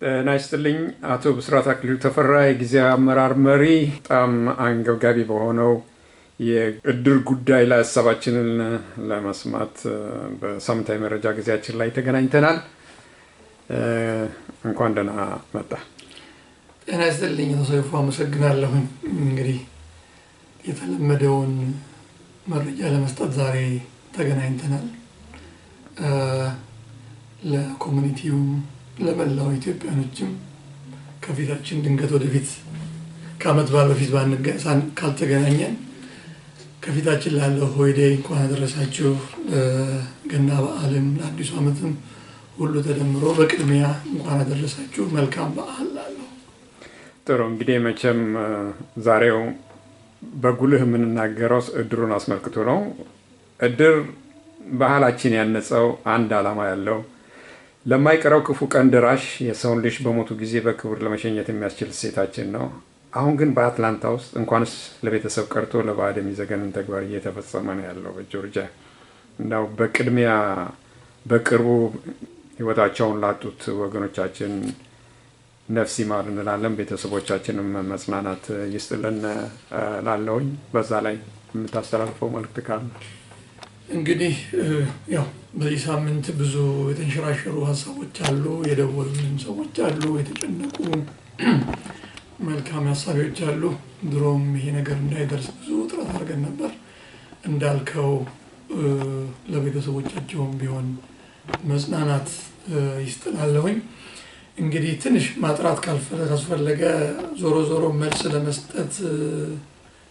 ጤና ይስጥልኝ አቶ ብስራት አክሊሉ ተፈራ የጊዜያዊ አመራር መሪ። በጣም አንገብጋቢ በሆነው የእድር ጉዳይ ላይ ሀሳባችንን ለመስማት በሳምንታዊ መረጃ ጊዜያችን ላይ ተገናኝተናል። እንኳን ደህና መጣ። ጤና ይስጥልኝ አቶ ሰይፉ፣ አመሰግናለሁ። እንግዲህ የተለመደውን መረጃ ለመስጠት ዛሬ ተገናኝተናል። ለኮሚኒቲው ለመላው ኢትዮጵያኖችም ከፊታችን ድንገት ወደፊት ከዓመት በዓል በፊት ካልተገናኘን ከፊታችን ላለው ሆሊዴይ እንኳን አደረሳችሁ። ገና በዓልም ለአዲሱ ዓመትም ሁሉ ተደምሮ በቅድሚያ እንኳን አደረሳችሁ። መልካም በዓል ላለው። ጥሩ እንግዲህ መቼም ዛሬው በጉልህ የምንናገረው እድሩን አስመልክቶ ነው። እድር ባህላችን ያነጸው አንድ ዓላማ ያለው ለማይቀረው ክፉ ቀን ደራሽ የሰውን ልጅ በሞቱ ጊዜ በክብር ለመሸኘት የሚያስችል እሴታችን ነው። አሁን ግን በአትላንታ ውስጥ እንኳንስ ለቤተሰብ ቀርቶ ለባዕድ የሚዘገንን ተግባር እየተፈጸመ ነው ያለው በጆርጂያ። እንዳው በቅድሚያ በቅርቡ ሕይወታቸውን ላጡት ወገኖቻችን ነፍስ ይማር እንላለን። ቤተሰቦቻችንም መጽናናት ይስጥልን ላለውኝ። በዛ ላይ የምታስተላልፈው መልእክት ካለ? እንግዲህ ያው በዚህ ሳምንት ብዙ የተንሸራሸሩ ሀሳቦች አሉ፣ የደወሉልን ሰዎች አሉ፣ የተጨነቁ መልካም ሀሳቢዎች አሉ። ድሮም ይሄ ነገር እንዳይደርስ ብዙ ጥረት አድርገን ነበር። እንዳልከው ለቤተሰቦቻቸውም ቢሆን መጽናናት ይስጥላለሁኝ። እንግዲህ ትንሽ ማጥራት ካስፈለገ ዞሮ ዞሮ መልስ ለመስጠት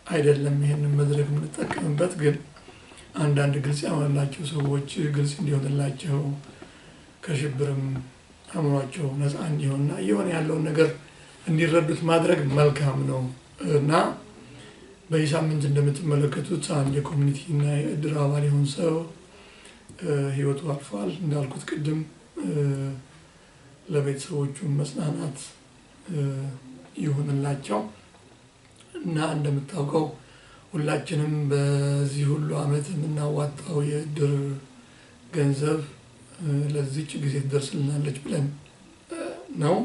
አይደለም ይሄንን መድረክ የምንጠቀምበት፣ ግን አንዳንድ ግልጽ ያሆንላቸው ሰዎች ግልጽ እንዲሆንላቸው ከሽብርም አእምሯቸው ነፃ እንዲሆንና እየሆነ ያለውን ነገር እንዲረዱት ማድረግ መልካም ነው እና በዚህ ሳምንት እንደምትመለከቱት አንድ የኮሚኒቲ እና የእድር አባል የሆነ ሰው ህይወቱ አልፏል። እንዳልኩት ቅድም ለቤተሰቦቹ መጽናናት ይሁንላቸው እና እንደምታውቀው ሁላችንም በዚህ ሁሉ ዓመት የምናዋጣው የእድር ገንዘብ ለዚች ጊዜ ትደርስልናለች ብለን ነው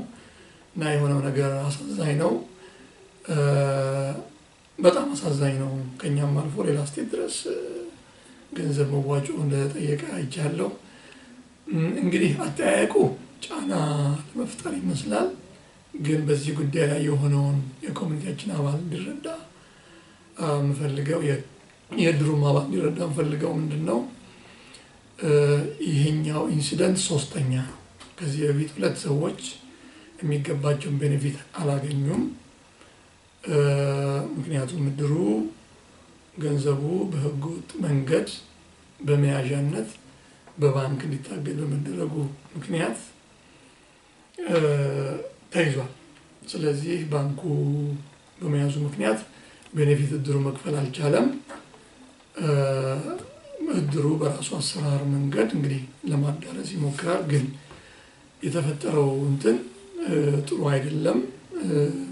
እና የሆነው ነገር አሳዛኝ ነው። በጣም አሳዛኝ ነው። ከኛም አልፎ ሌላ ስቴት ድረስ ገንዘብ መዋጮ እንደጠየቀ አይቻለሁ። እንግዲህ አጠያየቁ ጫና ለመፍጠር ይመስላል፣ ግን በዚህ ጉዳይ ላይ የሆነውን የኮሚኒቲያችን አባል እንዲረዳ የምፈልገው የእድሩም አባል እንዲረዳ የምፈልገው ምንድነው፣ ይሄኛው ኢንሲደንት ሶስተኛ ነው። ከዚህ በፊት ሁለት ሰዎች የሚገባቸውን ቤኔፊት አላገኙም። ምክንያቱም እድሩ ገንዘቡ በህገወጥ መንገድ በመያዣነት በባንክ እንዲታገድ በመደረጉ ምክንያት ተይዟል። ስለዚህ ባንኩ በመያዙ ምክንያት ቤኔፊት እድሩ መክፈል አልቻለም። እድሩ በራሱ አሰራር መንገድ እንግዲህ ለማዳረስ ይሞክራል፣ ግን የተፈጠረው እንትን ጥሩ አይደለም።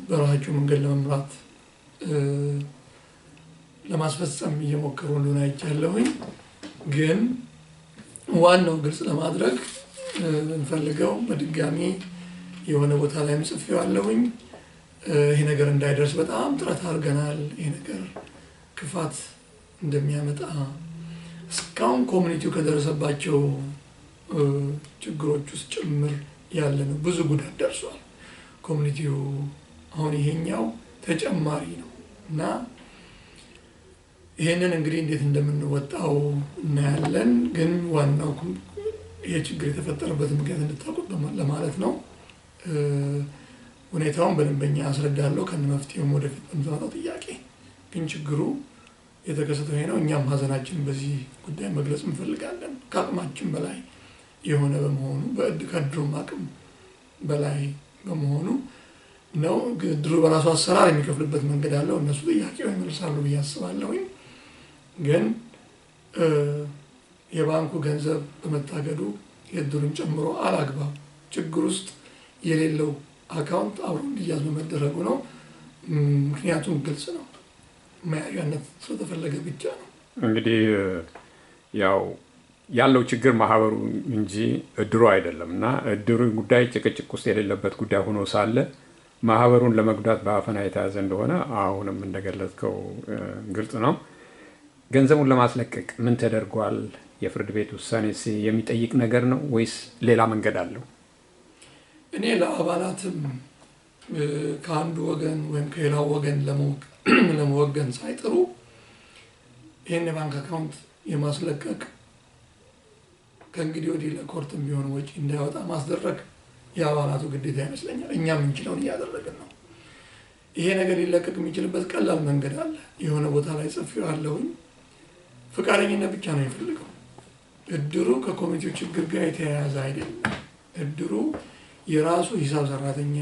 በራሳቸው መንገድ ለመምራት ለማስፈጸም እየሞከሩ እንደሆነ አይቻለሁኝ። ግን ዋናው ግልጽ ለማድረግ እንፈልገው በድጋሚ የሆነ ቦታ ላይ ጽፌዋለሁኝ። ይሄ ነገር እንዳይደርስ በጣም ጥረት አድርገናል። ይሄ ነገር ክፋት እንደሚያመጣ እስካሁን ኮሚኒቲው ከደረሰባቸው ችግሮች ውስጥ ጭምር ያለ ነው። ብዙ ጉዳት ደርሷል ኮሚኒቲው። አሁን ይሄኛው ተጨማሪ ነው እና ይሄንን እንግዲህ እንዴት እንደምንወጣው እናያለን። ግን ዋናው ይሄ ችግር የተፈጠረበት ምክንያት እንድታውቁት ለማለት ነው። ሁኔታውን በደንበኛ አስረዳለሁ ከነመፍትሄውም ወደፊት በምትመጣው ጥያቄ። ግን ችግሩ የተከሰተው ይሄ ነው። እኛም ሀዘናችንን በዚህ ጉዳይ መግለጽ እንፈልጋለን። ከአቅማችን በላይ የሆነ በመሆኑ ከእድሩም አቅም በላይ በመሆኑ ነው። እድሩ በራሱ አሰራር የሚከፍልበት መንገድ አለው። እነሱ ጥያቄው ይመልሳሉ ብዬ አስባለሁኝ። ግን የባንኩ ገንዘብ በመታገዱ የእድሩን ጨምሮ አላግባብ ችግር ውስጥ የሌለው አካውንት አብሮ እንዲያዝ በመደረጉ ነው። ምክንያቱም ግልጽ ነው፣ መያዣነት ስለተፈለገ ብቻ ነው። እንግዲህ ያው ያለው ችግር ማህበሩ እንጂ እድሩ አይደለም እና እድሩ ጉዳይ ጭቅጭቅ ውስጥ የሌለበት ጉዳይ ሆኖ ሳለ ማህበሩን ለመጉዳት በአፈና የተያዘ እንደሆነ አሁንም እንደገለጽከው ግልጽ ነው። ገንዘቡን ለማስለቀቅ ምን ተደርጓል? የፍርድ ቤት ውሳኔስ የሚጠይቅ ነገር ነው ወይስ ሌላ መንገድ አለው? እኔ ለአባላትም ከአንዱ ወገን ወይም ከሌላው ወገን ለመወገን ሳይጥሩ ይህን የባንክ አካውንት የማስለቀቅ ከእንግዲህ ወዲህ ለኮርት የሚሆን ወጪ እንዳያወጣ ማስደረግ የአባላቱ ግዴታ ይመስለኛል። እኛም የምንችለውን እያደረግን ነው። ይሄ ነገር ሊለቀቅ የሚችልበት ቀላል መንገድ አለ። የሆነ ቦታ ላይ ጽፌዋለሁኝ። ፈቃደኝነት ብቻ ነው የሚፈልገው። እድሩ ከኮሚቴው ችግር ጋር የተያያዘ አይደለም። እድሩ የራሱ ሂሳብ ሰራተኛ፣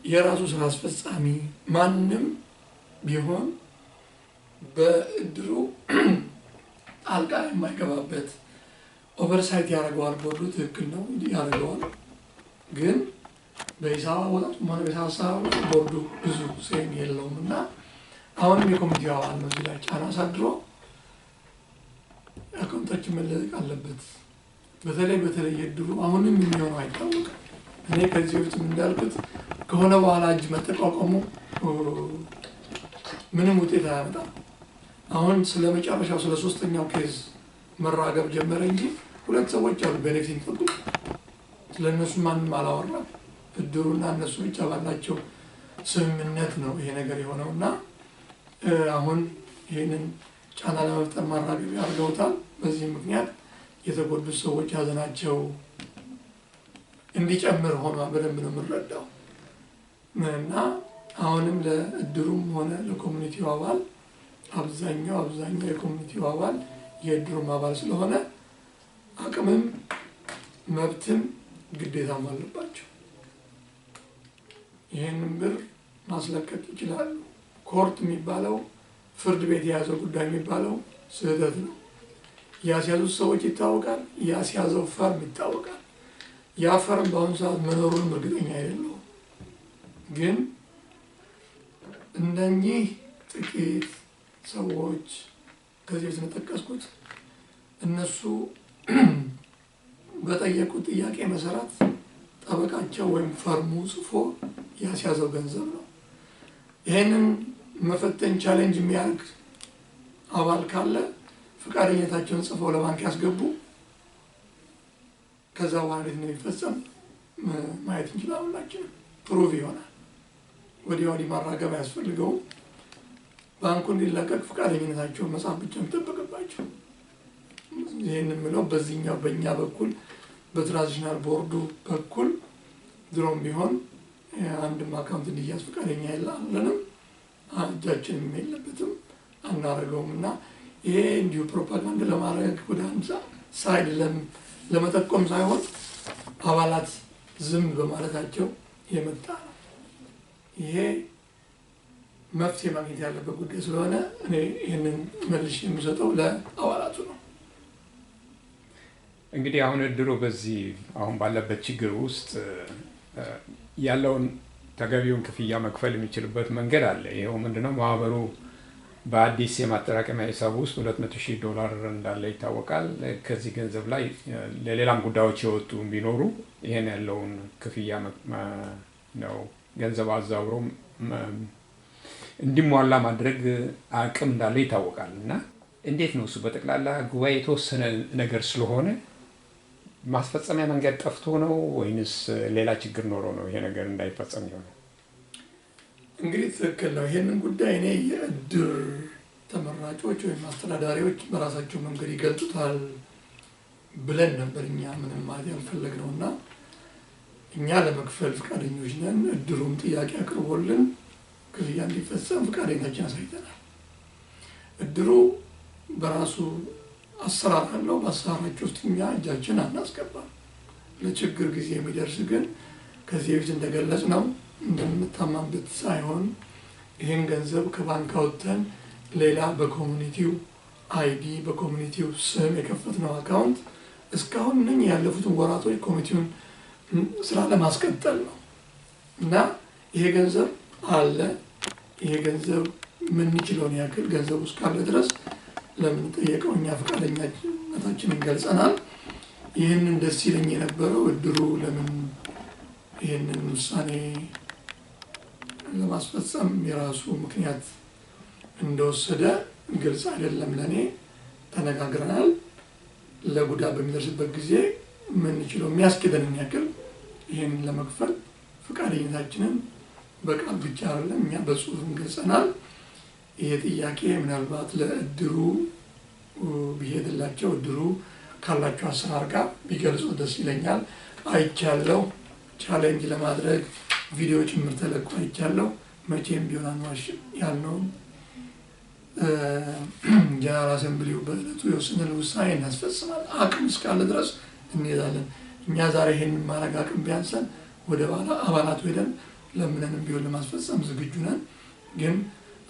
የራሱ ስራ አስፈጻሚ፣ ማንም ቢሆን በእድሩ ጣልቃ የማይገባበት ኦቨርሳይት ያደርገዋል። ቦርዱ ትክክል ነው ያደርገዋል። ግን በሂሳብ አወጣጡ ሆነ በሂሳብ አሰራሩ ቦርዱ ብዙ ሴም የለውም እና አሁንም የኮሚቴው አባል ነው። እዚህ ላይ ጫና አሳድሮ አካውንታችን መለቀቅ አለበት። በተለይ እድሩ አሁንም የሚሆነው አይታወቅም። እኔ ከዚህ በፊት እንዳልኩት ከሆነ በኋላ እጅ መጠቋቋሙ ምንም ውጤት አያመጣም። አሁን ስለመጨረሻው ስለ ሶስተኛው ኬዝ መራገብ ጀመረ እንጂ ሁለት ሰዎች አሉ ቤኔፊት የሚጠብቁ። ስለነሱ ማንም አላወራም። እድሩና እነሱ ብቻ ባላቸው ስምምነት ነው ይሄ ነገር የሆነው እና አሁን ይህንን ጫና ለመፍጠር ማራገቢያ አድርገውታል። በዚህ ምክንያት የተጎዱት ሰዎች ሀዘናቸው እንዲጨምር ሆኗል። በደንብ ነው የምንረዳው እና አሁንም ለእድሩም ሆነ ለኮሚኒቲው አባል አብዛኛው የኮሚኒቲው አባል የእድሩም አባል ስለሆነ አቅምም መብትም ግዴታም አለባቸው። ይህንን ብር ማስለቀቅ ይችላሉ። ኮርት የሚባለው ፍርድ ቤት የያዘው ጉዳይ የሚባለው ስህተት ነው። ያስያዙት ሰዎች ይታወቃል። ያስያዘው ፈርም ይታወቃል። ያ ፈርም በአሁኑ ሰዓት መኖሩንም እርግጠኛ አይደለሁም። ግን እነኚህ ጥቂት ሰዎች ከዚህ በፊት እንደጠቀስኩት እነሱ በጠየቁት ጥያቄ መሰረት ጠበቃቸው ወይም ፈርሙ ጽፎ ያስያዘው ገንዘብ ነው። ይሄንን መፈተን ቻሌንጅ የሚያደርግ አባል ካለ ፈቃደኝነታቸውን ጽፈው ለባንክ ያስገቡ። ከዛ በኋላ እንዴት ነው የሚፈጸም ማየት እንችላለን። ሁላችንም ፕሩቭ ይሆናል። ወዲህ ማራገብ አያስፈልገውም። ባንኩ እንዲለቀቅ ፈቃደኝነታቸውን መጻፍ ብቻ የሚጠበቅባቸው። ይህን የምለው በዚህኛው በእኛ በኩል በትራንዚሽናል ቦርዱ በኩል ድሮም ቢሆን አንድም አካውንት እንዲያዝ ፈቃደኛ የለንም፣ እጃችንም የለበትም፣ አናደርገውም እና ይሄ እንዲሁ ፕሮፓጋንዳ ለማድረግ ወደ አንድ ሳይድ ለመጠቆም ሳይሆን አባላት ዝም በማለታቸው የመጣ ነው። ይሄ መፍትሄ ማግኘት ያለበት ጉዳይ ስለሆነ እኔ ይህንን መልሼ የምሰጠው ለአባላቱ ነው። እንግዲህ አሁን እድሩ በዚህ አሁን ባለበት ችግር ውስጥ ያለውን ተገቢውን ክፍያ መክፈል የሚችልበት መንገድ አለ። ይኸው ምንድነው? ማህበሩ በአዲስ የማጠራቀሚያ ሂሳብ ውስጥ $200,000 እንዳለ ይታወቃል። ከዚህ ገንዘብ ላይ ለሌላም ጉዳዮች የወጡ ቢኖሩ ይሄን ያለውን ክፍያ ነው ገንዘብ አዛውሮ እንዲሟላ ማድረግ አቅም እንዳለ ይታወቃል። እና እንዴት ነው እሱ በጠቅላላ ጉባኤ የተወሰነ ነገር ስለሆነ ማስፈጸሚያ መንገድ ጠፍቶ ነው ወይንስ ሌላ ችግር ኖሮ ነው ይሄ ነገር እንዳይፈጸም ይሆናል? እንግዲህ ትክክል ነው። ይሄንን ጉዳይ እኔ የእድር ተመራጮች ወይም አስተዳዳሪዎች በራሳቸው መንገድ ይገልጹታል ብለን ነበር እኛ ምንም ማለት ያልፈለግነው እና እኛ ለመክፈል ፈቃደኞች ነን። እድሩም ጥያቄ አቅርቦልን ክፍያ እንዲፈጸም ፈቃደኝነታችንን አሳይተናል። እድሩ በራሱ አሰራር አለው። በአሰራራችን ውስጥ እኛ እጃችን አናስገባም። ለችግር ጊዜ የሚደርስ ግን ከዚህ በፊት እንደገለጽ ነው እንደምንታማበት ሳይሆን ይህን ገንዘብ ከባንክ አውጥተን ሌላ በኮሚኒቲው አይዲ በኮሚኒቲው ስም የከፈትነው አካውንት እስካሁን ነኝ ያለፉትን ወራቶች ኮሚኒቲውን ስራ ለማስቀጠል ነው እና ይሄ ገንዘብ አለ። ይሄ ገንዘብ ምን ይችላል ያክል ገንዘብ ውስጥ ካለ ድረስ ለምን ጠየቀው እኛ ፈቃደኛ ፈቃደኝነታችንን ገልጸናል። ይህንን ደስ ይለኝ የነበረው እድሩ ለምን ይህንን ውሳኔ ለማስፈጸም የራሱ ምክንያት እንደወሰደ ግልጽ አይደለም ለኔ። ተነጋግረናል። ለጉዳት በሚደርስበት ጊዜ የምንችለው የሚያስኬደንን ያክል ይህንን ለመክፈል ፈቃደኝነታችንን በቃል ብቻ አይደለም እኛ በጽሁፍም ገልጸናል። ይሄ ጥያቄ ምናልባት ለእድሩ ቢሄድላቸው እድሩ ካላቸው አሰራር ጋር ቢገልጹ ደስ ይለኛል። አይቻለሁ። ቻሌንጅ ለማድረግ ቪዲዮ ጭምር ተለቆ አይቻለሁ። መቼም ቢሆን አንዋሽም ያልነውን ጀነራል አሰምብሊው በዕለቱ የወሰነውን ውሳኔ እናስፈጽማለን። አቅም እስካለ ድረስ እንሄዳለን። እኛ ዛሬ ይሄንን ማድረግ አቅም ቢያንሰን ወደ አባላቱ ሄደን ለምነንም ቢሆን ለማስፈጸም ዝግጁ ነን። ግን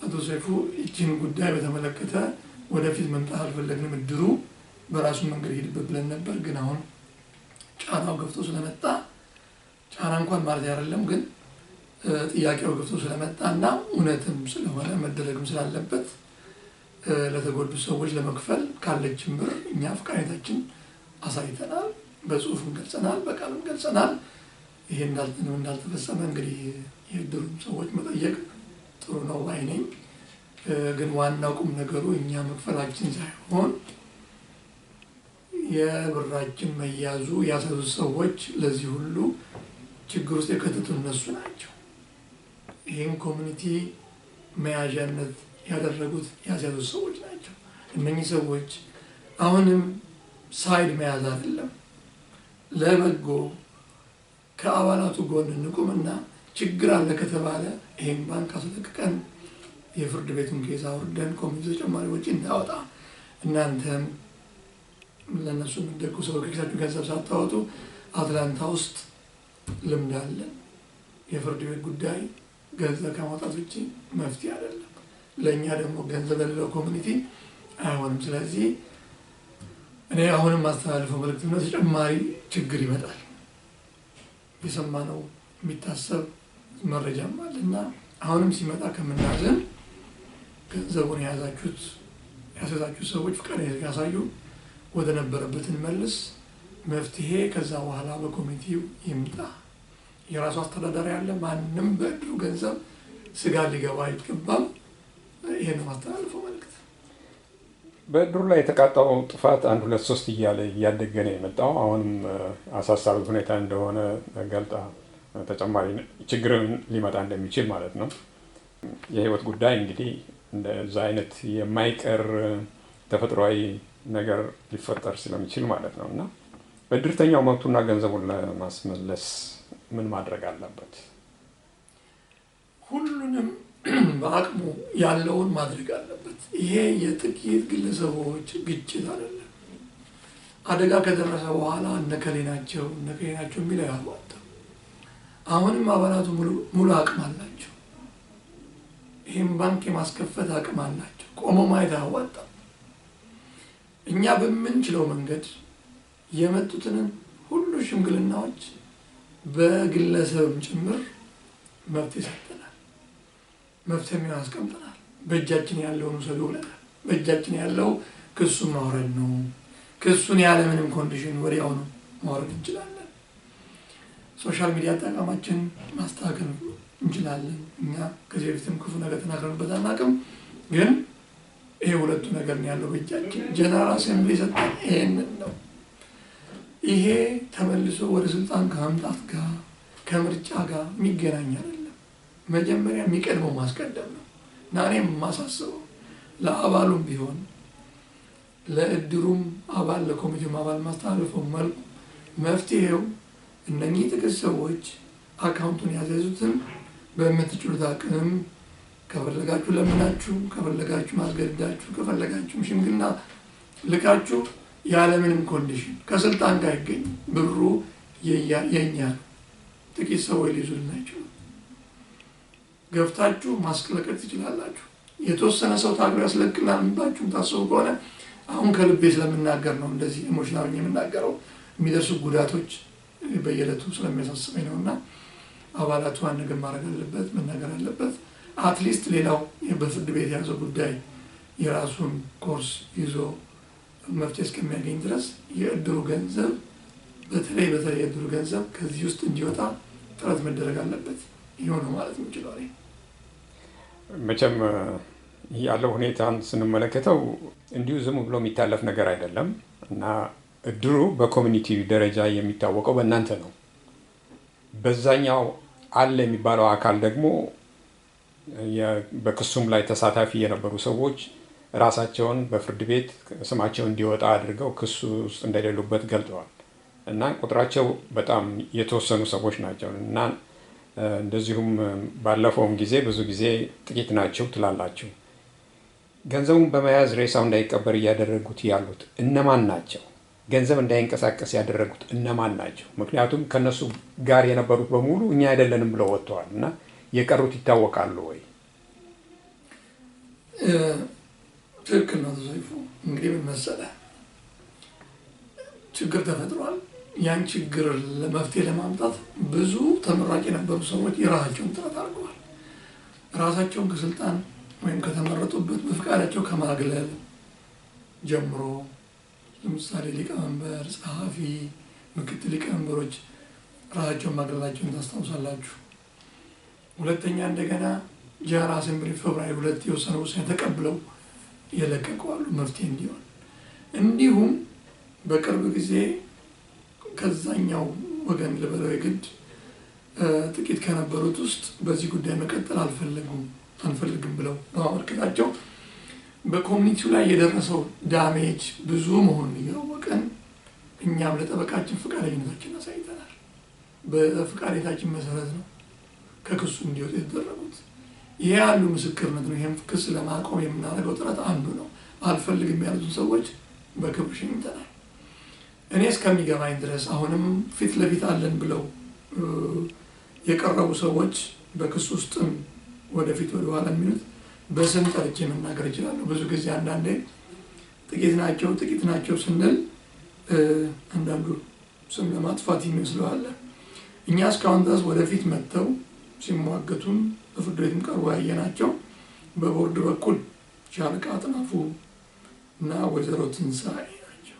አቶ ሰይፉ ይህችን ጉዳይ በተመለከተ ወደፊት መምጣት አልፈለግንም። እድሩ በራሱ መንገድ ሄድበት ብለን ነበር። ግን አሁን ጫናው ገፍቶ ስለመጣ ጫና እንኳን ማለት አይደለም፣ ግን ጥያቄው ገፍቶ ስለመጣ እና እውነትም ስለሆነ መደረግም ስላለበት ለተጎዱ ሰዎች ለመክፈል ካለችን ብር እኛ ፈቃደኝነታችን አሳይተናል። በጽሁፍም ገልጸናል፣ በቃልም ገልጸናል። ይሄ እንዳልተፈጸመ እንግዲህ የእድሩም ሰዎች መጠየቅ ጥሩ ነው ባይ ነኝ። ግን ዋናው ቁም ነገሩ እኛ መክፈላችን ሳይሆን የብራችን መያዙ ያሰዙት ሰዎች ለዚህ ሁሉ ችግር ውስጥ የከተቱ እነሱ ናቸው። ይህን ኮሚኒቲ መያዣነት ያደረጉት ያስያዙት ሰዎች ናቸው። እነኚህ ሰዎች አሁንም ሳይድ መያዝ አይደለም፣ ለበጎ ከአባላቱ ጎን እንቁምና ችግር አለ ከተባለ ይህን ባንክ አስለቅቀን የፍርድ ቤቱን ኬዝ አውርደን ኮሚኒቲ ተጨማሪ ወጪ እንዳወጣ እናንተም ለነሱ የምትደጉ ሰው ከኪሳችሁ ገንዘብ ሳታወጡ አትላንታ ውስጥ ልምድ አለን። የፍርድ ቤት ጉዳይ ገንዘብ ከማውጣት ውጭ መፍትሄ አይደለም። ለእኛ ደግሞ ገንዘብ ለሌለው ኮሚኒቲ አይሆንም። ስለዚህ እኔ አሁንም ማስተላለፈው መልእክት ነው፣ ተጨማሪ ችግር ይመጣል። የሰማነው የሚታሰብ መረጃም አለና አሁንም ሲመጣ ከምናዝን ገንዘቡን ያስያዛችሁ ሰዎች ፈቃደኝነት ያሳዩ፣ ወደ ነበረበትን መልስ መፍትሄ ከዛ በኋላ በኮሚኒቲው ይምጣ። የራሱ አስተዳዳሪ ያለ ማንም በእድሩ ገንዘብ ስጋ ሊገባ አይገባም። ይሄን ማስተላለፈው መልእክት። በእድሩ ላይ የተቃጣው ጥፋት 1 2 3 እያለ እያደገ ነው የመጣው። አሁንም አሳሳቢ ሁኔታ እንደሆነ ገልጣ ተጨማሪ ችግር ሊመጣ እንደሚችል ማለት ነው። የህይወት ጉዳይ እንግዲህ እንደዛ አይነት የማይቀር ተፈጥሯዊ ነገር ሊፈጠር ስለሚችል ማለት ነው እና እድርተኛው መብቱና ገንዘቡን ለማስመለስ ምን ማድረግ አለበት? ሁሉንም በአቅሙ ያለውን ማድረግ አለበት። ይሄ የጥቂት ግለሰቦች ግጭት አይደለም። አደጋ ከደረሰ በኋላ እነከሌ ናቸው የሚለው ያዋጣው። አሁንም አባላቱ ሙሉ አቅም አላቸው። ይህም ባንክ የማስከፈት አቅም አላቸው። ቆሞ ማየት አያዋጣም። እኛ በምንችለው መንገድ የመጡትን ሁሉ ሽምግልናዎች በግለሰብም ጭምር መፍትሄ ሰጥተናል። መፍትሄም አስቀምጠናል። በእጃችን ያለውን ውሰዱ ብለናል። በእጃችን ያለው ክሱን ማውረድ ነው። ክሱን ያለምንም ኮንዲሽን ወዲያውኑ ማውረድ እንችላለን። ሶሻል ሚዲያ አጠቃቀማችን ማስተካከል እንችላለን። እኛ ከዚህ በፊትም ክፉ ነገር ተናግረንበት አናውቅም። ግን ይሄ ሁለቱ ነገር ነው ያለው በእጃችን። ጀነራል አሰምብሊ የሰጠን ይሄንን ነው። ይሄ ተመልሶ ወደ ስልጣን ከመምጣት ጋር ከምርጫ ጋር የሚገናኝ አይደለም። መጀመሪያ የሚቀድመው ማስቀደም ነው እና እኔም የማሳስበው ለአባሉም ቢሆን ለእድሩም አባል ለኮሚቴውም አባል ማስተላለፈው መልኩ መፍትሄው እነኚህ ጥቂት ሰዎች አካውንቱን ያዘዙትን በምትችሉት አቅም ከፈለጋችሁ ለምናችሁ፣ ከፈለጋችሁ ማስገድዳችሁ፣ ከፈለጋችሁ ሽምግልና ልካችሁ ያለምንም ኮንዲሽን ከስልጣን ጋር ይገኝ ብሩ የኛ ጥቂት ሰዎች ሊይዙልን አይችሉም። ገፍታችሁ ማስለቀቅ ትችላላችሁ። የተወሰነ ሰው ታግሎ ያስለቅልናል እንባችሁም ታስቡ ከሆነ አሁን ከልቤ ስለምናገር ነው እንደዚህ ኢሞሽናል የምናገረው። የሚደርሱ ጉዳቶች በየዕለቱ ስለሚያሳስበኝ ነውና አባላቱ አንድ ነገር ማድረግ አለበት፣ መናገር አለበት። አትሊስት ሌላው በፍርድ ቤት የያዘው ጉዳይ የራሱን ኮርስ ይዞ መፍትሄ እስከሚያገኝ ድረስ የእድሩ ገንዘብ በተለይ የእድሩ ገንዘብ ከዚህ ውስጥ እንዲወጣ ጥረት መደረግ አለበት። ይሆነ ማለት የምችለው መቼም ያለው ሁኔታን ስንመለከተው እንዲሁ ዝም ብሎ የሚታለፍ ነገር አይደለም እና እድሩ በኮሚኒቲ ደረጃ የሚታወቀው በእናንተ ነው። በዛኛው አለ የሚባለው አካል ደግሞ በክሱም ላይ ተሳታፊ የነበሩ ሰዎች ራሳቸውን በፍርድ ቤት ስማቸው እንዲወጣ አድርገው ክሱ ውስጥ እንደሌሉበት ገልጠዋል እና ቁጥራቸው በጣም የተወሰኑ ሰዎች ናቸው እና እንደዚሁም ባለፈውም ጊዜ ብዙ ጊዜ ጥቂት ናቸው ትላላችሁ። ገንዘቡን በመያዝ ሬሳው እንዳይቀበር እያደረጉት ያሉት እነማን ናቸው? ገንዘብ እንዳይንቀሳቀስ ያደረጉት እነማን ናቸው? ምክንያቱም ከነሱ ጋር የነበሩት በሙሉ እኛ አይደለንም ብለው ወጥተዋል እና የቀሩት ይታወቃሉ ወይ? ትክክል ነው ሰይፉ። እንግዲህ ምን መሰለህ፣ ችግር ተፈጥሯል። ያን ችግር ለመፍትሄ ለማምጣት ብዙ ተመራቂ የነበሩ ሰዎች የራሳቸውን ጥረት አድርገዋል። ራሳቸውን ከስልጣን ወይም ከተመረጡበት በፍቃዳቸው ከማግለል ጀምሮ ለምሳሌ ሊቀመንበር፣ ጸሐፊ፣ ምክትል ሊቀመንበሮች ራሳቸውን ማግለላቸውን ታስታውሳላችሁ። ሁለተኛ እንደገና ጃራ አሴምብሊ ፌብሩዋሪ 2 የወሰነ ውሳኔ ተቀብለው የለቀቁ አሉ መፍትሄ እንዲሆን። እንዲሁም በቅርብ ጊዜ ከዛኛው ወገን ልበለው የግድ ጥቂት ከነበሩት ውስጥ በዚህ ጉዳይ መቀጠል አንፈልግም ብለው በማመልከታቸው በኮሚኒቲው ላይ የደረሰው ዳሜጅ ብዙ መሆኑን እያወቀን እኛም ለጠበቃችን ፈቃደኝነታችን አሳይተናል። በፈቃደኝነታችን መሰረት ነው ከክሱ እንዲወጡ የተደረጉት። ይሄ ያሉ ምስክርነት ነው። ይሄን ክስ ለማቆም የምናደርገው ጥረት አንዱ ነው። አልፈልግም ያሉትን ሰዎች በክብር ሸኝተናል። እኔ እስከሚገባኝ ድረስ አሁንም ፊት ለፊት አለን ብለው የቀረቡ ሰዎች በክሱ ውስጥም ወደፊት ወደ ኋላ የሚሉት በስም ጠርቼ መናገር እችላለሁ። ብዙ ጊዜ አንዳንዴ ጥቂት ናቸው ስንል አንዳንዱ ስም ለማጥፋት ይመስለዋል። እኛ እስካሁን ድረስ ወደፊት መጥተው ሲሟገቱም በፍርድ ቤትም ቀርቦ ያየናቸው በቦርድ በኩል ሻለቃ አጥናፉ እና ወይዘሮ ትንሳኤ ናቸው።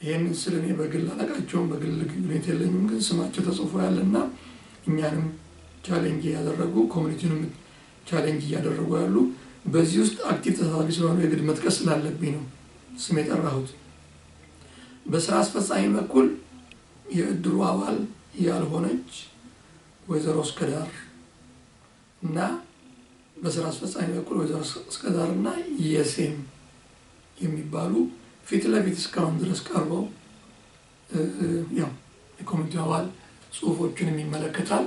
ይህንን ስል እኔ በግል አላውቃቸውም፣ በግል ግንኙነት የለኝም። ግን ስማቸው ተጽፎ ያለና እኛንም ቻሌንጅ ያደረጉ ኮሚኒቲውንም ቻሌንጅ እያደረጉ ያሉ በዚህ ውስጥ አክቲቭ ተሳታፊ ስለሆኑ የግድ መጥቀስ ስላለብኝ ነው ስም የጠራሁት። በስራ አስፈጻሚ በኩል የእድሩ አባል ያልሆነች ወይዘሮ እስከዳር እና በስራ አስፈጻሚ በኩል ወይዘሮ እስከዳር እና የሴም የሚባሉ ፊት ለፊት እስካሁን ድረስ ቀርበው ያው የኮሚኒቲ አባል ጽሁፎችን ይመለከታል፣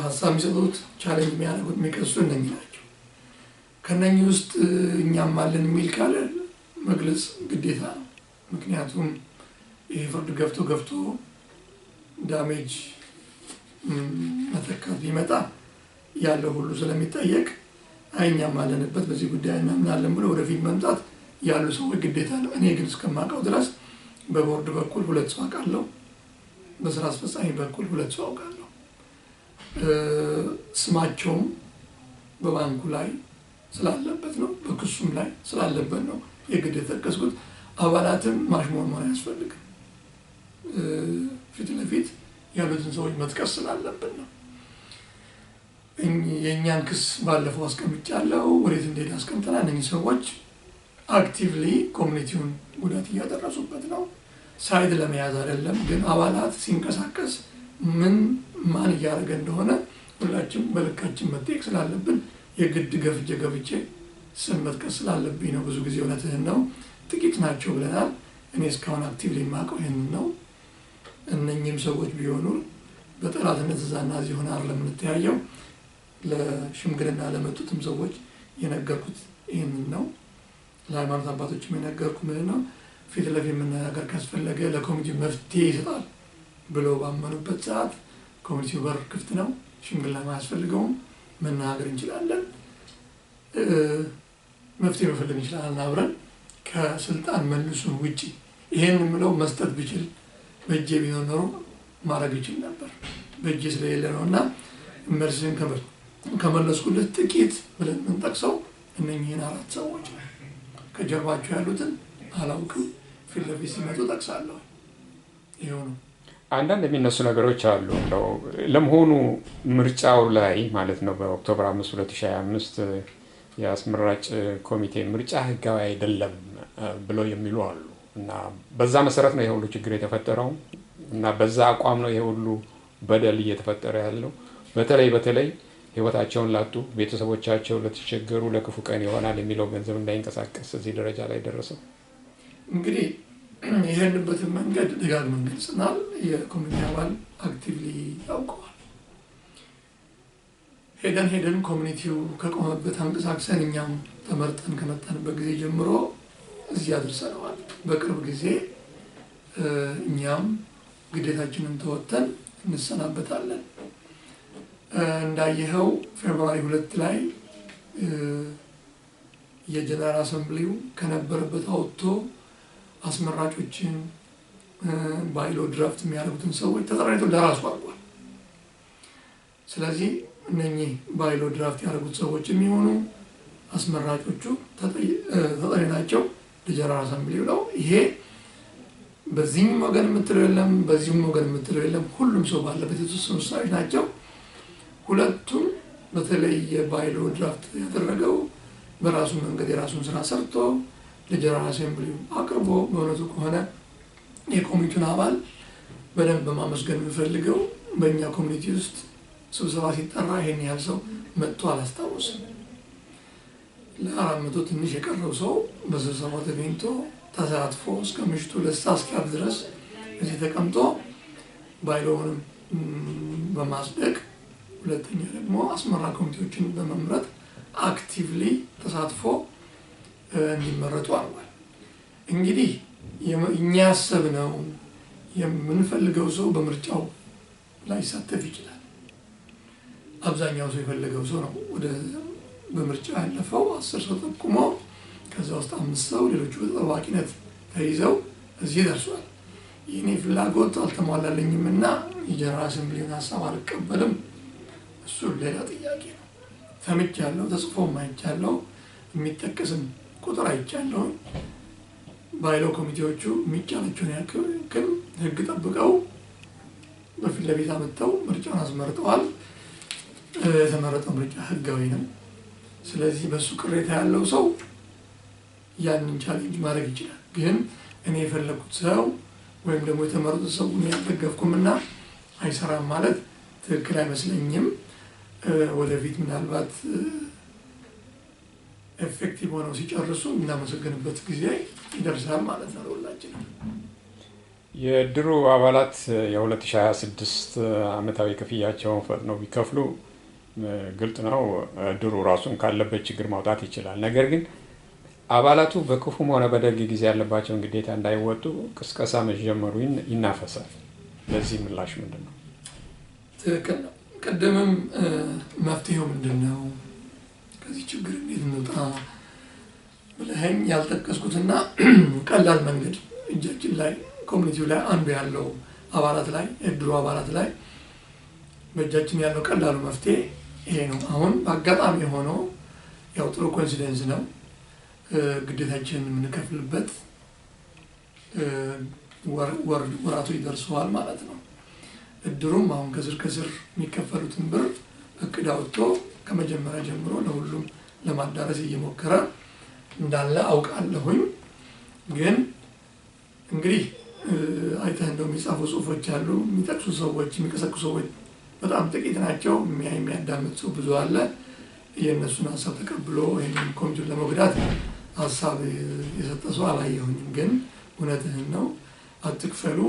ሀሳብ የሚሰጡት፣ ቻሌንጅ የሚያደርጉት፣ የሚከሱ እነኚህ ናቸው። ከነኚህ ውስጥ እኛም አለን የሚል ካለ መግለጽ ግዴታ ነው። ምክንያቱም ይህ ፍርድ ገፍቶ ዳሜጅ መተካት ሊመጣ ያለው ሁሉ ስለሚጠየቅ እኛም አለንበት በዚህ ጉዳይ እናምናለን ብሎ ወደፊት መምጣት ያሉ ሰዎች ግዴታ ነው። እኔ ግን እስከማውቀው ድረስ በቦርድ በኩል 2 ሰው አውቃለሁ፣ በስራ አስፈጻሚ በኩል 2 ሰው አውቃለሁ። ስማቸውም በባንኩ ላይ ስላለበት ነው፣ በክሱም ላይ ስላለበት ነው የግድ የተጠቀስኩት። አባላትም ማሽሞንሞን አያስፈልግም፣ ፊት ለፊት ያሉትን ሰዎች መጥቀስ ስላለብን ነው። የእኛን ክስ ባለፈው አስቀምጫለሁ፣ ወዴት እንደሄደ አስቀምጠናል። እነዚህ ሰዎች አክቲቭሊ ኮሚኒቲውን ጉዳት እያደረሱበት ነው። ሳይድ ለመያዝ አይደለም፣ ግን አባላት ሲንቀሳቀስ ማን እያደረገ እንደሆነ ሁላችን በልካችን መጠየቅ ስላለብን የግድ ገፍቼ ስም መጥቀስ ስላለብኝ ነው። ብዙ ጊዜ እውነትህን ነው ጥቂት ናቸው ብለናል። እኔ እስካሁን አክቲቭሊ የማውቀው ይህንን ነው። እነኚህም ሰዎች ቢሆኑ በጠላትነት እዛና እዚህ ሆነ አይደለም የምንተያየው። ለሽምግልና ለመጡትም ሰዎች የነገርኩት ይህንን ነው። ለሃይማኖት አባቶችም የነገርኩት ምንድን ነው፣ ፊት ለፊት መነጋገር ካስፈለገ ለኮሚኒቲው መፍትሄ ይሰጣል ብለው ባመኑበት ሰዓት ኮሚኒቲው በር ክፍት ነው። ሽምግልና አያስፈልገውም፣ መነጋገር እንችላለን፣ መፍትሄ መፈለግ እንችላለን አብረን ከስልጣን መልሱን ውጪ። ይሄን የምለው መስጠት ብችል በእጄ ቢሆን ኖሮ ማድረግ ይችል ነበር፣ በእጄ ስለሌለ ነው። እና መልስን ከመለስኩለት ጥቂት ብለን የምንጠቅሰው እነኚህን 4 ሰዎች ነው። ከጀርባቸው ያሉትን አላውቅም። ፊት ለፊት ሲመጡ ጠቅሳለሁ። ይኸው ነው። አንዳንድ የሚነሱ ነገሮች አሉ። እንደው ለመሆኑ ምርጫው ላይ ማለት ነው በኦክቶበር 5 2025 የአስመራጭ ኮሚቴ ምርጫ ህጋዊ አይደለም ብለው የሚሉ አሉ እና በዛ መሰረት ነው የሁሉ ችግር የተፈጠረው እና በዛ አቋም ነው የሁሉ በደል እየተፈጠረ ያለው። በተለይ ህይወታቸውን ላጡ ቤተሰቦቻቸው ለተቸገሩ ለክፉ ቀን ይሆናል የሚለው ገንዘብ እንዳይንቀሳቀስ እዚህ ደረጃ ላይ ደረሰው። እንግዲህ ይሄንበትን መንገድ ደጋግመን ገልጸናል። የኮሚቴ አባል አክቲቭሊ ያውቀዋል። ሄደን ኮሚኒቲው ከቆመበት አንቀሳቅሰን እኛም ተመርጠን ከመጣንበት ጊዜ ጀምሮ እዚህ አድርሰነዋል። በቅርብ ጊዜ እኛም ግዴታችንን ተወጥተን እንሰናበታለን። እንዳየኸው ፌብሩዋሪ 2 ላይ የጀነራል አሰምብሊው ከነበረበት አውጥቶ አስመራጮችን ባይሎ ድራፍት የሚያደርጉትን ሰዎች ተጠራይቶ ለራሱ አድርጓል። ስለዚህ እነኚህ ባይሎ ድራፍት ያደረጉት ሰዎች የሚሆኑ አስመራጮቹ ተጠሪ ናቸው ለጀነራል አሰምብሊው ነው። ይሄ በዚህም ወገን የምትለው የለም፣ በዚህም ወገን የምትለው የለም። ሁሉም ሰው ባለበት የተወሰኑ ውሳኔዎች ናቸው። ሁለቱም በተለይ ባይሎ ድራፍት ያደረገው በራሱ መንገድ የራሱን ስራ ሰርቶ ለጀነራል አሰምብሊው አቅርቦ በእውነቱ ከሆነ የኮሚቴውን አባል በደንብ በማመስገን የምፈልገው በእኛ ኮሚኒቲ ውስጥ ስብሰባ ሲጠራ ይሄን ያህል ሰው መጥቶ አላስታውስም። ለ400 ትንሽ የቀረው ሰው በስብሰባው ተገኝቶ ተሳትፎ እስከ ምሽቱ 2 ሰዓት እስኪያልፍ ድረስ እዚህ ተቀምጦ ባይሎውንም በማጽደቅ ሁለተኛ ደግሞ አስመራ ኮሚቴዎችን በመምረጥ አክቲቭሊ ተሳትፎ እንዲመረጡ አድርጓል። እንግዲህ እኛ ያሰብነው የምንፈልገው ሰው በምርጫው ላይ ይሳተፍ ይችላል። አብዛኛው ሰው የፈለገው ሰው ነው ወደ በምርጫ ያለፈው 10 ሰው ተጠቁሞ ከዛ ውስጥ 5 ሰው ሌሎቹ በተጠባቂነት ተይዘው እዚህ ደርሷል። የኔ ፍላጎት አልተሟላለኝም እና የጀነራል አሰምብሊውን ሀሳብ አልቀበልም። እሱ ሌላ ጥያቄ ነው። ሰምቻለሁ፣ ተጽፎም አይቻለሁ፣ የሚጠቀስም ቁጥር አይቻለሁ። ባይሎ ኮሚቴዎቹ የሚቻላቸውን ያክል ህግ ጠብቀው በፊት ለፊት አመጣው ምርጫውን አስመርጠዋል። የተመረጠው ምርጫ ህጋዊ ነው። ስለዚህ በሱ ቅሬታ ያለው ሰው ያንን ቻሌንጅ ማድረግ ይችላል። ግን እኔ የፈለኩት ሰው ወይም ደግሞ የተመረጡት ሰው ያልደገፍኩምና አይሰራም ማለት ትክክል አይመስለኝም። ወደፊት ምናልባት ኤፌክቲቭ ሆነው ሲጨርሱ እናመሰግንበት ጊዜ ይደርሳል ማለት ነው ለሁላችንም። የድሩ አባላት የ2026 ዓመታዊ ክፍያቸውን ፈጥነው ቢከፍሉ ግልጽ ነው ድሩ ራሱን ካለበት ችግር ማውጣት ይችላል። ነገር ግን አባላቱ በክፉም ሆነ በደግ ጊዜ ያለባቸውን ግዴታ እንዳይወጡ ቅስቀሳ መጀመሩ ይናፈሳል። ለዚህ ምላሽ ምንድን ነው? ትክክል ነው። ቀደምም መፍትሄው ምንድን ነው ከዚህ ችግር እንዴት እንውጣ ብለኸኝ ያልጠቀስኩትና ቀላል መንገድ እጃችን ላይ ኮሚኒቲው ላይ አንዱ ያለው አባላት ላይ የድሩ አባላት ላይ በእጃችን ያለው ቀላሉ መፍትሄ ይሄ ነው። አሁን በአጋጣሚ ሆኖ ያው ጥሩ ኮኢንሲደንስ ነው ግዴታችንን የምንከፍልበት ወራቱ ይደርሰዋል ማለት ነው። እድሩም አሁን ከስር የሚከፈሉትን ብር እቅድ አውጥቶ ከመጀመሪያ ጀምሮ ለሁሉም ለማዳረስ እየሞከረ እንዳለ አውቃለሁኝ። ግን እንግዲህ አይተህ እንደው የሚጻፉ ጽሁፎች አሉ፣ የሚጠቅሱ ሰዎች የሚቀሰቅሱ ሰዎች በጣም ጥቂት ናቸው። የሚያዳምጥ ሰው ብዙ አለ። የእነሱን ሀሳብ ተቀብሎ ይህንን ኮሚቴውን ለመጉዳት ሀሳብ የሰጠ ሰው አላየሁኝም። ግን እውነትህን ነው፣ አትክፈሉ፣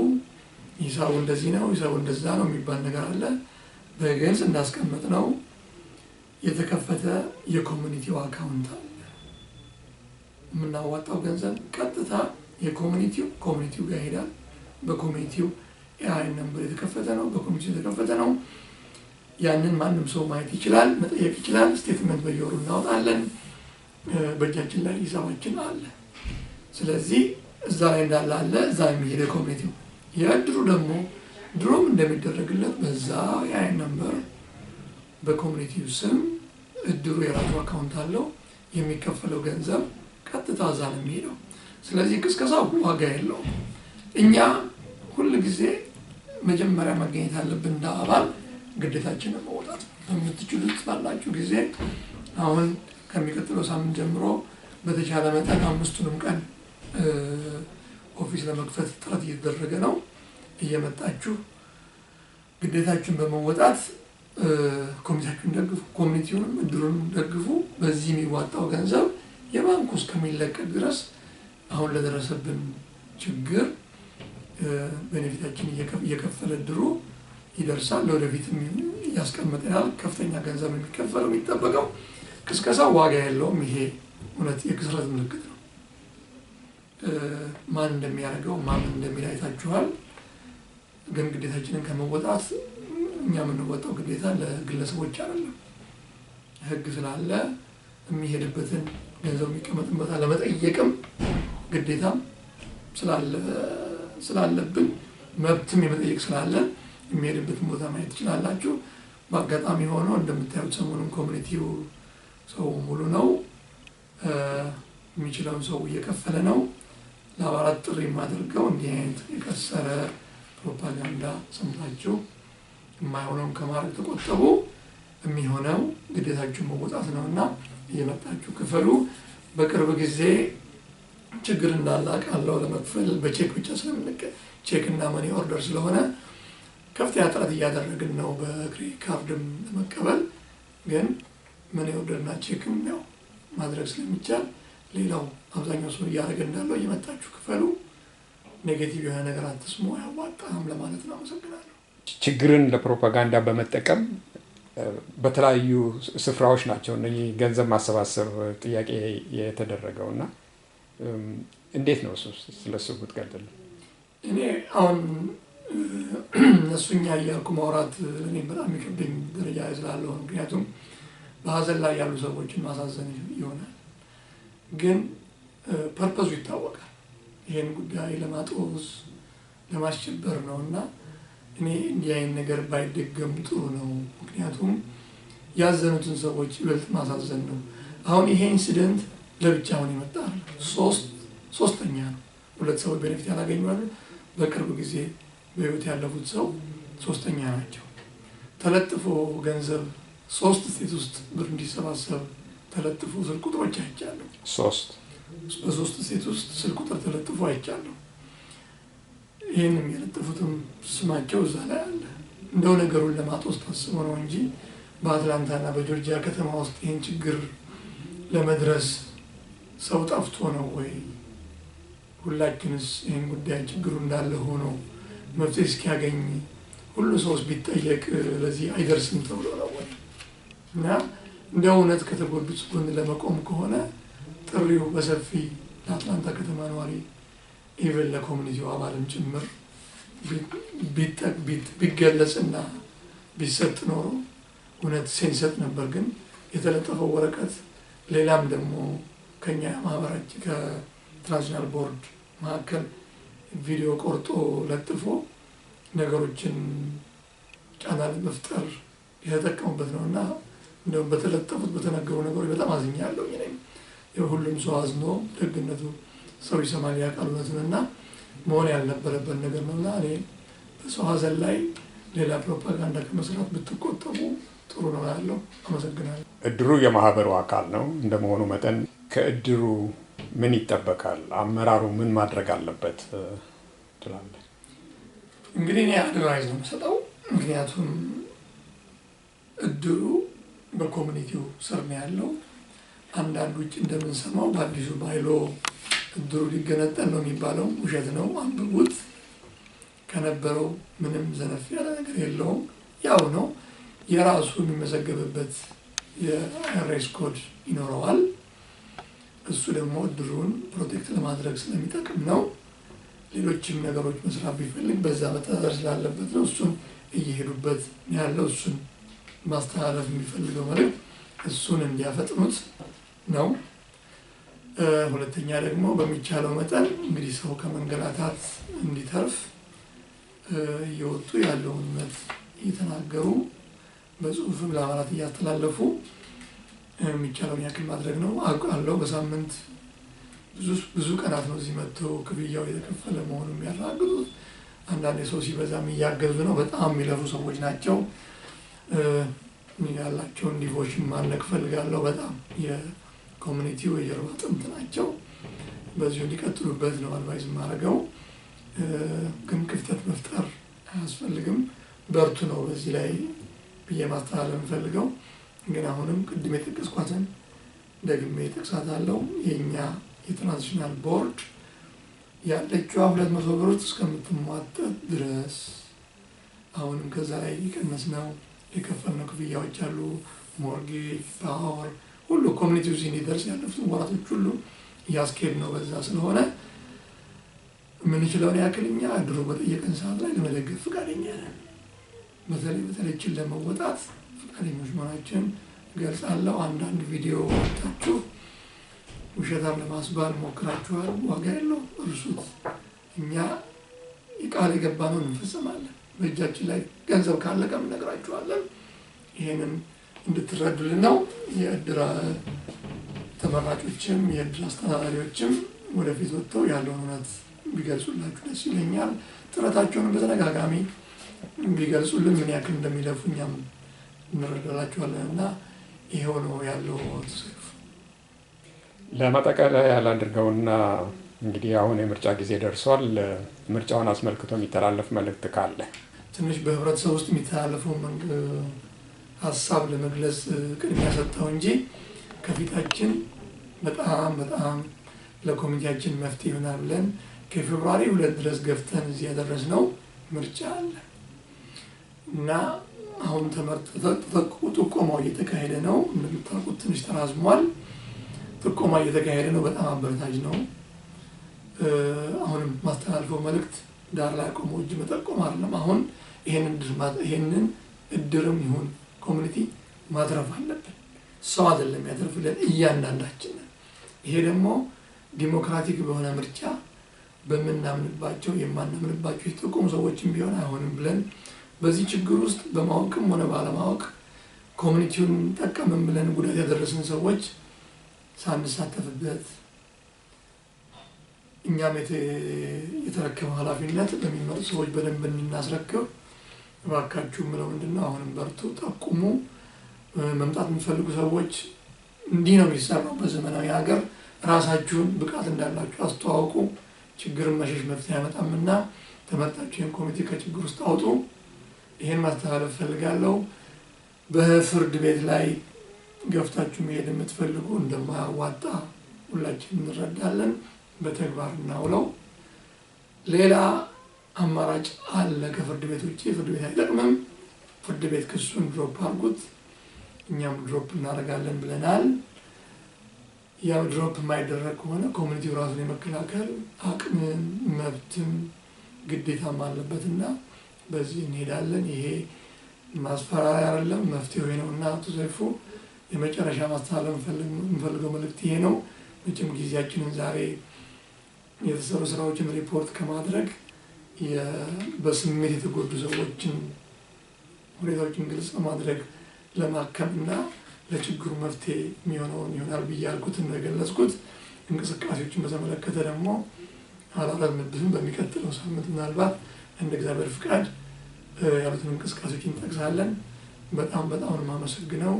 ሂሳቡ እንደዚህ ነው፣ ሂሳቡ እንደዛ ነው የሚባል ነገር አለ። በግልጽ እንዳስቀመጥ ነው የተከፈተ የኮሚኒቲው አካውንት አለ። የምናዋጣው ገንዘብ ቀጥታ ኮሚኒቲው ጋር ይሄዳል። በኮሚኒቲው የአይን ነምበር የተከፈተ ነው፣ በኮሚኒቲው የተከፈተ ነው። ያንን ማንም ሰው ማየት ይችላል፣ መጠየቅ ይችላል። ስቴትመንት በየወሩ እናወጣለን። በእጃችን ላይ ሂሳባችን አለ። ስለዚህ እዛ ላይ እንዳለ አለ፣ እዛ የሚሄደ ኮሚኒቲው። የእድሩ ደግሞ ድሮም እንደሚደረግለት በዛ የአይን ነምበር በኮሚኒቲው ስም እድሩ የራሱ አካውንት አለው። የሚከፈለው ገንዘብ ቀጥታ እዛ ነው የሚሄደው። ስለዚህ ቅስቀሳው ዋጋ የለውም። እኛ ሁል ጊዜ መጀመሪያ መገኘት ያለብን እንደ አባል ግዴታችንን መውጣት በምትችሉት ባላችሁ ጊዜ አሁን ከሚቀጥለው ሳምንት ጀምሮ በተቻለ መጠን 5ቱንም ቀን ኦፊስ ለመክፈት ጥረት እየተደረገ ነው። እየመጣችሁ ግዴታችሁን በመወጣት ኮሚቴያችሁን ደግፉ፣ ኮሚኒቲውንም እድሩንም ደግፉ። በዚህ የሚዋጣው ገንዘብ የባንኩ እስከሚለቀቅ ድረስ አሁን ለደረሰብን ችግር ቤኔፊታችን እየከፈለ እድሩ ይደርሳል። ለወደፊትም ያስቀምጠናል። ከፍተኛ ገንዘብ የሚከፈለው የሚጠበቀው ቅስቀሳው ዋጋ የለውም። ይሄ እውነት የክስረት ምልክት ነው። ማን እንደሚያደርገው ማን እንደሚል አይታችኋል። ግን ግዴታችንን ከመወጣት እኛ የምንወጣው ግዴታ ለግለሰቦች አይደለም። ህግ ስላለ የሚሄድበትን ገንዘብ የሚቀመጥበታል ለመጠየቅም ግዴታም ስላለብን መብትም የመጠየቅ ስላለ የሚሄድበትን ቦታ ማየት ትችላላችሁ። በአጋጣሚ ሆኖ እንደምታዩት ሰሞኑን ኮሚኒቲው ሰው ሙሉ ነው። የሚችለውን ሰው እየከፈለ ነው። ለአባላት ጥሪ የማደርገው እንዲህ አይነት የከሰረ ፕሮፓጋንዳ ሰምታችሁ የማይሆነውን ከማድረግ ተቆጠቡ። የሚሆነው ግዴታችሁን መወጣት ነውና እየመጣችሁ ክፈሉ። በቅርብ ጊዜ ችግር እንዳለ አውቃለሁ። ለመክፈል በቼክ ብቻ ቼክ እና መኒ ኦርደር ስለሆነ ከፍተኛ ጥረት እያደረግን ነው በክሬዲት ካርድም ለመቀበል። ግን መኒ ኦርደር እና ቼክም ያው ማድረግ ስለሚቻል ሌላው አብዛኛው ሰው እያደረገ እንዳለው እየመጣችሁ ክፈሉ። ኔጌቲቭ የሆነ ነገር አትስሙ፣ አያዋጣም ለማለት ነው። አመሰግናለሁ። ችግርን ለፕሮፓጋንዳ በመጠቀም በተለያዩ ስፍራዎች ናቸው እነዚህ ገንዘብ ማሰባሰብ ጥያቄ የተደረገው እና እንዴት ነው ስለሱ ብትገልጽልኝ? እኔ አሁን እነሱኛ እያልኩ ማውራት እኔ በጣም የሚከብደኝ ደረጃ ስላለሁ፣ ምክንያቱም በሀዘን ላይ ያሉ ሰዎችን ማሳዘን ይሆናል። ግን ፐርፐዙ ይታወቃል። ይህን ጉዳይ ለማጦዝ ለማስቸበር ነው እና እኔ እንዲህ አይነት ነገር ባይደገም ጥሩ ነው። ምክንያቱም ያዘኑትን ሰዎች ይበልጥ ማሳዘን ነው። አሁን ይሄ ኢንሲደንት ለብቻውን ይመጣል። ሶስተኛ ነው። 2 ሰዎች ቤኔፊት ያላገኙ በቅርብ ጊዜ በህይወት ያለፉት ሰው ሶስተኛ ናቸው። ተለጥፎ ገንዘብ 3 ስቴት ውስጥ ብር እንዲሰባሰብ ተለጥፎ ስልክ ቁጥሮች አይቻለሁ። በ3 ስቴት ውስጥ ስልክ ቁጥር ተለጥፎ አይቻለሁ። ይህንም የለጠፉትም ስማቸው እዛ ላይ አለ። እንደው ነገሩን ለማጦስ ታስቦ ነው እንጂ በአትላንታና በጆርጂያ ከተማ ውስጥ ይህን ችግር ለመድረስ ሰው ጠፍቶ ነው ወይ? ሁላችንስ ይህን ጉዳይ ችግሩ እንዳለ ሆኖ መፍትሄ እስኪያገኝ ሁሉ ሰውስ ቢጠየቅ ለዚህ አይደርስም ተብሎ ነው ወይ? እና እንደ እውነት ከተጎዱት ጎን ለመቆም ከሆነ ጥሪው በሰፊ ለአትላንታ ከተማ ነዋሪ ኢቨን ለኮሚኒቲው አባልም ጭምር ቢገለጽና ቢሰጥ ኖሮ እውነት ሲሰጥ ነበር። ግን የተለጠፈው ወረቀት ሌላም ደግሞ ከኛ ማህበራችን ከትራንዚሽናል ቦርድ መካከል ቪዲዮ ቆርጦ ለጥፎ ነገሮችን ጫና ለመፍጠር የተጠቀሙበት ነውና እንደውም በተለጠፉት በተነገሩ ነገሮች በጣም አዝኛለሁ። ሁሉም ሰው አዝኖ ደግነቱ ሰው ይሰማል ያውቃል እውነቱንና መሆን ያልነበረበት ነገር ነውና እኔ በሰው ሀዘን ላይ ሌላ ፕሮፓጋንዳ ከመስራት ብትቆጠቡ ጥሩ ነው ያለው። አመሰግናለሁ። እድሩ የማህበሩ አካል ነው እንደመሆኑ መጠን ከእድሩ ምን ይጠበቃል? አመራሩ ምን ማድረግ አለበት ትላለህ? እንግዲህ እኔ አድቫይዝ ነው የምሰጠው። ምክንያቱም እድሩ በኮሚኒቲው ስር ነው ያለው። አንዳንድ ውጭ እንደምንሰማው በአዲሱ ባይሎ እድሩ ሊገነጠል ነው የሚባለው ውሸት ነው። አንብቡት። ከነበረው ምንም ዘነፍ ያለ ነገር የለውም። ያው ነው። የራሱ የሚመዘገብበት የአይአርኤስ ኮድ ይኖረዋል። እሱ ደግሞ እድሩን ፕሮቴክት ለማድረግ ስለሚጠቅም ነው። ሌሎችም ነገሮች መስራት ቢፈልግ በዛ መተዳደር ስላለበት ነው። እሱን እየሄዱበት ያለው እሱን ማስተላለፍ የሚፈልገው መልዕክት እሱን እንዲያፈጥኑት ነው። ሁለተኛ ደግሞ በሚቻለው መጠን እንግዲህ ሰው ከመንገላታት እንዲተርፍ እየወጡ ያለውን እውነት እየተናገሩ በጽሁፍም ለአባላት እያስተላለፉ የሚቻለውን ያክል ማድረግ ነው። አውቃለሁ በሳምንት ብዙ ቀናት ነው እዚህ መጥተው ክፍያው የተከፈለ መሆኑን የሚያረጋግጡት። አንዳንድ ሰው ሲበዛም እያገዙ ነው። በጣም የሚለፉ ሰዎች ናቸው። ያላቸውን ዲቮሽን ማድነቅ እፈልጋለሁ። በጣም የኮሚኒቲው የጀርባ አጥንት ናቸው። በዚሁ እንዲቀጥሉበት ነው አድቫይዝ የማደርገው። ግን ክፍተት መፍጠር አያስፈልግም። በርቱ ነው በዚህ ላይ ብዬ ማስተላለፍ የምፈልገው። ግን አሁንም ቅድም የጠቀስኳትን ደግሜ እጠቅሳታለሁ። የእኛ የትራንዚሽናል ቦርድ ያለችዋ 200 ብር እስከምትሟጠጥ ድረስ አሁንም ከዛ ላይ የቀነስነው የከፈልነው ክፍያዎች አሉ። ሞርጌጅ፣ ፓወር ሁሉ ኮሚኒቲው እንዲደርስ ያለፉትን ወራቶች ሁሉ እያስኬድ ነው። በዛ ስለሆነ የምንችለውን ያክል እኛ ድሮ በጠየቀን ሰዓት ላይ ለመደገፍ ፈቃደኛ ነን። በተለይ ለመወጣት ፈቃደኞች መሆናችን ገልጻለሁ። አንዳንድ ቪዲዮ ወጣችሁ ውሸታም ለማስባል ሞክራችኋል። ዋጋ የለውም፣ እርሱት። እኛ ቃል የገባነውን እንፈጽማለን። በእጃችን ላይ ገንዘብ ካለቀም እነግራችኋለን። ይሄንን እንድትረዱልን ነው። የእድር ተመራጮችም የእድር አስተዳዳሪዎችም ወደፊት ወጥተው ያለውን እውነት ቢገልጹላችሁ ደስ ይለኛል። ጥረታቸውን በተደጋጋሚ ቢገልጹልን ምን ያክል እንደሚለፉ እኛም እንረዳላችኋለን እና ይሄው ነው ያለው። ለማጠቃለያ ያላድርገውና እንግዲህ አሁን የምርጫ ጊዜ ደርሷል። ምርጫውን አስመልክቶ የሚተላለፍ መልእክት ካለ? ትንሽ በህብረተሰብ ውስጥ የሚተላለፈው ሀሳብ ለመግለጽ ቅድሚያ ሰጠው እንጂ ከፊታችን በጣም ለኮሚቴያችን መፍትሄ ይሆናል ብለን ከፌብሩዋሪ 2 ድረስ ገፍተን እዚህ ያደረስነው ምርጫ አለ እና አሁን ጥቆማው እየተካሄደ ነው። እንደምታውቁት ትንሽ ተራዝሟል። ጥቆማ እየተካሄደ ነው። በጣም አበረታች ነው። አሁንም ማስተላልፈው መልእክት ዳር ላይ ቆሞ እጅ መጠቆም አይደለም። አሁን ይሄንን እድርም ይሁን ኮሚኒቲ ማትረፍ አለብን። ሰው አይደለም ያተርፍልን፣ እያንዳንዳችን። ይሄ ደግሞ ዲሞክራቲክ በሆነ ምርጫ በምናምንባቸው የማናምንባቸው የተጠቆሙ ሰዎችም ቢሆን አይሆንም ብለን በዚህ ችግር ውስጥ በማወቅም ሆነ ባለማወቅ ኮሚኒቲውን ጠቀምን ብለን ጉዳት ያደረስን ሰዎች ሳንሳተፍበት እኛም የተረከበው ኃላፊነት ለሚመጡ ሰዎች በደንብ እንድናስረክብ እባካችሁ ምለው ምንድነው፣ አሁንም በርቱ፣ ጠቁሙ። መምጣት የሚፈልጉ ሰዎች እንዲህ ነው የሚሰራው በዘመናዊ ሀገር። ራሳችሁን ብቃት እንዳላችሁ አስተዋውቁ። ችግርን መሸሽ መፍትሄ አያመጣምና ተመጣጣችሁ ይህን ኮሚቴ ከችግር ውስጥ አውጡ። ይሄን ማስተላለፍ ፈልጋለሁ። በፍርድ ቤት ላይ ገፍታችሁ መሄድ የምትፈልጉ እንደማያዋጣ ሁላችንም እንረዳለን። በተግባር እናውለው። ሌላ አማራጭ አለ ከፍርድ ቤት ውጪ። ፍርድ ቤት አይጠቅምም። ፍርድ ቤት ክሱን ድሮፕ አድርጉት፣ እኛም ድሮፕ እናደርጋለን ብለናል። ያው ድሮፕ የማይደረግ ከሆነ ኮሚኒቲው ራሱን የመከላከል አቅምን መብትም ግዴታም አለበትና በዚህ እንሄዳለን። ይሄ ማስፈራሪያ አይደለም፣ መፍትሄው ነው እና አቶ ሰይፉ የመጨረሻ ማስተላለፍ የምፈልገው መልእክት ይሄ ነው። መቼም ጊዜያችንን ዛሬ የተሰሩ ስራዎችን ሪፖርት ከማድረግ በስሜት የተጎዱ ሰዎችን ሁኔታዎችን ግልጽ በማድረግ ለማከምና ለችግሩ መፍትሄ የሚሆነውን ይሆናል ብዬ ያልኩትን ነው የገለጽኩት። እንቅስቃሴዎችን በተመለከተ ደግሞ አላረዝምብህም። በሚቀጥለው ሳምንት ምናልባት እንደ እግዚአብሔር ፍቃድ ያሉትን እንቅስቃሴዎችን እንጠቅሳለን። በጣም ነው የማመሰግነው።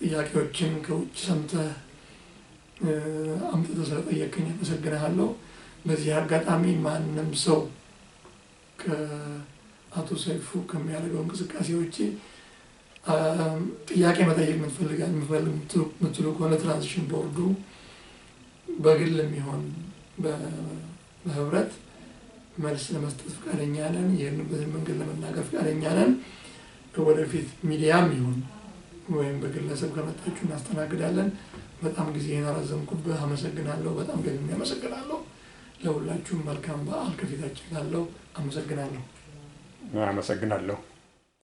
ጥያቄዎችን ከውጭ ሰምተህ አምጥተህ ስለጠየቀኝ አመሰግናለሁ። በዚህ አጋጣሚ ማንም ሰው ከአቶ ሰይፉ ከሚያደርገው እንቅስቃሴ ውጪ ጥያቄ መጠየቅ የምትሉ ከሆነ ትራንዚሽን ቦርዱ በግል የሚሆን በህብረት መልስ ለመስጠት ፈቃደኛ ነን። ይህንበትን መንገድ ለመናገር ፈቃደኛ ነን። ወደፊት ሚዲያም ይሁን ወይም በግለሰብ ከመጣችሁ እናስተናግዳለን። በጣም ጊዜን አራዘምኩብህ። አመሰግናለሁ። በጣም ደግሜ አመሰግናለሁ። ለሁላችሁም መልካም በዓል ከፊታችን ላለው አመሰግናለሁ። አመሰግናለሁ።